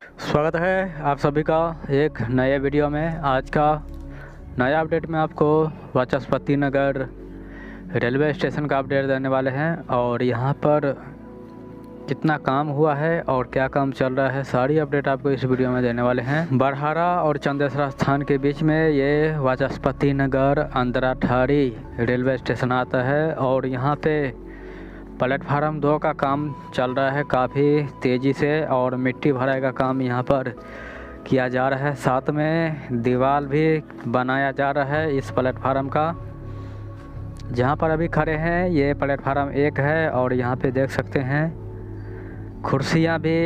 स्वागत है आप सभी का एक नए वीडियो में। आज का नया अपडेट में आपको वाचस्पति नगर रेलवे स्टेशन का अपडेट देने वाले हैं और यहाँ पर कितना काम हुआ है और क्या काम चल रहा है, सारी अपडेट आपको इस वीडियो में देने वाले हैं। बरहारा और चंदेसरा स्थान के बीच में ये वाचस्पति नगर अंतराठाड़ी रेलवे स्टेशन आता है और यहाँ पे प्लेटफार्म 2 का काम चल रहा है काफ़ी तेज़ी से और मिट्टी भराई का काम यहाँ पर किया जा रहा है। साथ में दीवार भी बनाया जा रहा है इस प्लेटफार्म का। जहाँ पर अभी खड़े हैं ये प्लेटफार्म 1 है और यहाँ पे देख सकते हैं कुर्सियाँ भी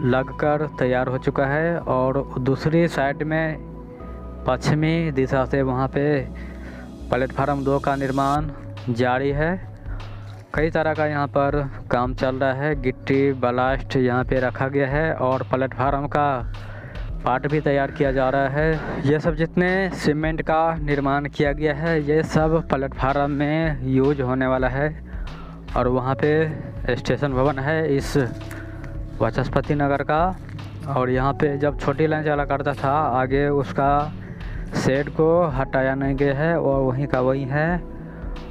लगकर तैयार हो चुका है और दूसरी साइड में पश्चिमी दिशा से वहाँ पे प्लेटफार्म 2 का निर्माण जारी है। कई तरह का यहाँ पर काम चल रहा है। गिट्टी ब्लास्ट यहाँ पे रखा गया है और प्लेटफार्म का पार्ट भी तैयार किया जा रहा है। ये सब जितने सीमेंट का निर्माण किया गया है ये सब प्लेटफार्म में यूज होने वाला है। और वहाँ पे स्टेशन भवन है इस वाचस्पति नगर का और यहाँ पे जब छोटी लाइन चला करता था आगे उसका शेड को हटाया नहीं गया है और वहीं का वहीं है।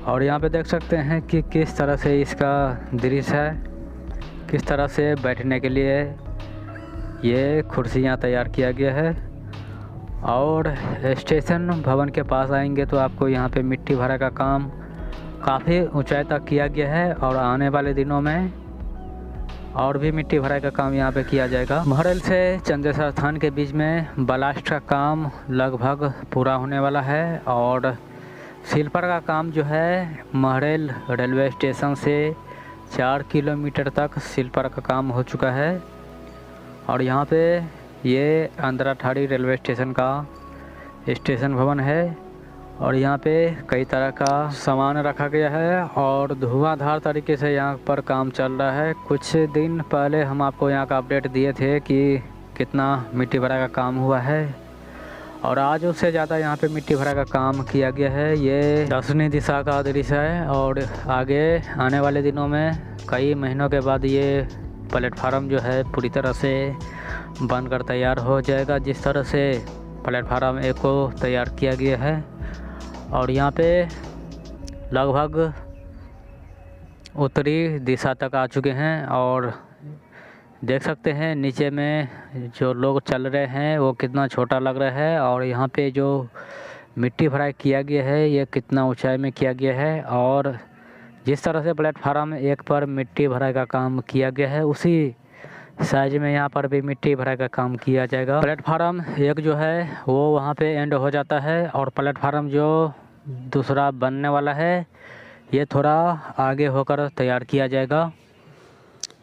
और यहाँ पे देख सकते हैं कि किस तरह से इसका दृश्य है, किस तरह से बैठने के लिए ये कुर्सियाँ तैयार किया गया है। और स्टेशन भवन के पास आएंगे तो आपको यहाँ पे मिट्टी भरा का काम काफ़ी ऊंचाई तक किया गया है और आने वाले दिनों में और भी मिट्टी भराई का काम यहाँ पे किया जाएगा। महरेल से चंदेसर स्थान के बीच में ब्लास्ट का काम लगभग पूरा होने वाला है और स्लीपर का काम जो है महरेल रेलवे स्टेशन से 4 किलोमीटर तक स्लीपर का काम हो चुका है। और यहाँ पे ये अंतराठाड़ी रेलवे स्टेशन का स्टेशन भवन है और यहाँ पे कई तरह का सामान रखा गया है और धुआंधार तरीके से यहाँ पर काम चल रहा है। कुछ दिन पहले हम आपको यहाँ का अपडेट दिए थे कि कितना मिट्टी भरा का काम हुआ है और आज उससे ज़्यादा यहाँ पे मिट्टी भरा का काम किया गया है। ये दक्षिणी दिशा का दृश्य है और आगे आने वाले दिनों में कई महीनों के बाद ये प्लेटफार्म जो है पूरी तरह से बनकर तैयार हो जाएगा, जिस तरह से प्लेटफार्म 1 को तैयार किया गया है। और यहाँ पे लगभग उत्तरी दिशा तक आ चुके हैं और देख सकते हैं नीचे में जो लोग चल रहे हैं वो कितना छोटा लग रहा है और यहाँ पे जो मिट्टी भराई किया गया है ये कितना ऊंचाई में किया गया है। और जिस तरह से प्लेटफार्म 1 पर मिट्टी भराई का काम किया गया है उसी साइज में यहाँ पर भी मिट्टी भराई का काम किया जाएगा। प्लेटफार्म 1 जो है वो वहाँ पे एंड हो जाता है और प्लेटफार्म जो दूसरा बनने वाला है ये थोड़ा आगे होकर तैयार किया जाएगा।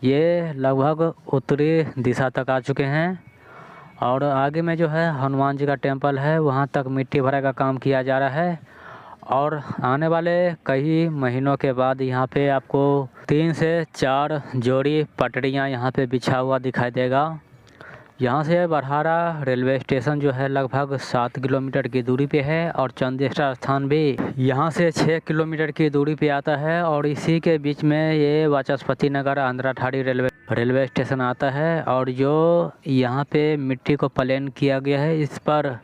ये लगभग उत्तरी दिशा तक आ चुके हैं और आगे में जो है हनुमान जी का टेम्पल है वहाँ तक मिट्टी भराई का काम किया जा रहा है। और आने वाले कई महीनों के बाद यहाँ पे आपको 3 से 4 जोड़ी पटरियाँ यहाँ पे बिछा हुआ दिखाई देगा। यहाँ से बरहारा रेलवे स्टेशन जो है लगभग 7 किलोमीटर की दूरी पे है और चंदेसरा स्थान भी यहाँ से 6 किलोमीटर की दूरी पे आता है और इसी के बीच में ये वाचस्पति नगर अंतराठाड़ी रेलवे स्टेशन आता है। और जो यहाँ पे मिट्टी को प्लेन किया गया है इस पर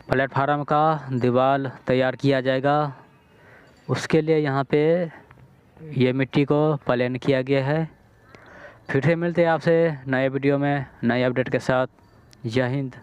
प्लेटफार्म का दीवार तैयार किया जाएगा, उसके लिए यहाँ पे ये मिट्टी को प्लेन किया गया है। फिर से मिलते हैं आपसे नए वीडियो में नए अपडेट के साथ। जय हिंद।